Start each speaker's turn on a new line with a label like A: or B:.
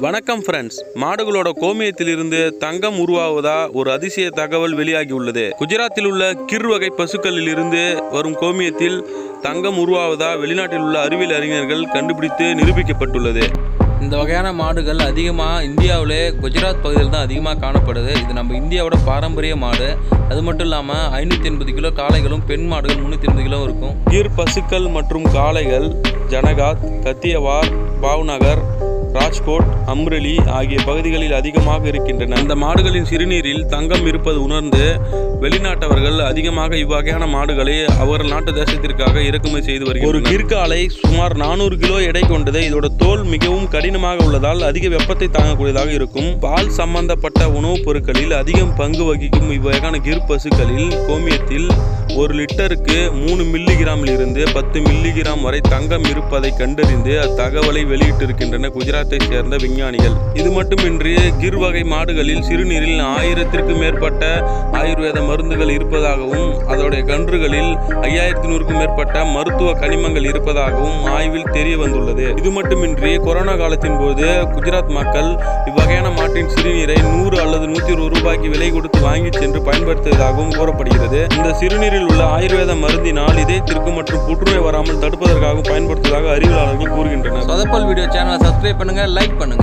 A: வணக்கம் ஃப்ரெண்ட்ஸ், மாடுகளோட கோமியத்திலிருந்து தங்கம் உருவாவதா ஒரு அதிசய தகவல் வெளியாகி உள்ளது. குஜராத்தில் உள்ள கிர் வகை பசுக்களில் இருந்து வரும் கோமியத்தில் தங்கம் உருவாவதா வெளிநாட்டில் உள்ள அறிவியல் அறிஞர்கள் கண்டுபிடித்து நிரூபிக்கப்பட்டுள்ளது.
B: இந்த வகையான மாடுகள் அதிகமாக இந்தியாவிலே குஜராத் பகுதியில் தான் அதிகமாக காணப்படுது. இது நம்ம இந்தியாவோட பாரம்பரிய மாடு. அது மட்டும் இல்லாமல் 580 கிலோ காளைகளும் பெண் மாடுகள் 380 கிலோ இருக்கும்.
A: கிர் பசுக்கள் மற்றும் காளைகள் ஜனகாத், கத்தியவார், பாவ்நகர், ராஜ்கோட், அம்ரேலி ஆகிய பகுதிகளில் அதிகமாக இருக்கின்றன. இந்த மாடுகளின் சிறுநீரில் தங்கம் இருப்பது உணர்ந்து வெளிநாட்டவர்கள் அதிகமாக இவ்வகையான மாடுகளை அவர்கள் நாட்டு தேசத்திற்காக இறக்குமதி செய்து வருகின்றனர். ஒரு கிர்காலை சுமார் 400 கிலோ எடை கொண்டது. இதோட தோல் மிகவும் கடினமாக உள்ளதால் அதிக வெப்பத்தை தாங்கக்கூடியதாக இருக்கும். பால் சம்பந்தப்பட்ட உணவுப் பொருட்களில் அதிகம் பங்கு வகிக்கும் இவ்வகையான கிர் பசுக்களில் கோமியத்தில் 1 லிட்டருக்கு 3 மில்லிகிராமில் இருந்து 10 மில்லிகிராம் வரை தங்கம் இருப்பதை கண்டறிந்து அத்தகவலை வெளியிட்டிருக்கின்றன குஜராத்தை சேர்ந்த விஞ்ஞானிகள். இது மட்டுமின்றி கிர் வகை மாடுகளில் சிறுநீரில் 1000த்திற்கும் மேற்பட்ட ஆயுர்வேத மருந்துகள் இருப்பதாகவும் அதோடைய கன்றுகளில் 5100க்கும் மேற்பட்ட மருத்துவ கனிமங்கள் இருப்பதாகவும் ஆய்வில் தெரிய வந்துள்ளது. இது மட்டுமின்றி கொரோனா காலத்தின் போது குஜராத் மக்கள் இவ்வகையான மாட்டின் சிறுநீரை 100 அல்லது 120 ரூபாய்க்கு விலை கொடுத்து வாங்கி சென்று பயன்படுத்துவதாகவும் கூறப்படுகிறது. இந்த சிறுநீரில் உள்ள ஆயுர்வேத மருந்தினால் இதயத்திற்கு மற்றும் புற்றுநோய் வராமல் தடுப்பதற்காக பயன்படுத்துவதாக அறிவியலாளர்கள் கூறுகின்றனர்.
B: சொதப்பல் வீடியோ சேனலை சப்ஸ்கிரைப் பண்ணுங்க, லைக் பண்ணுங்க.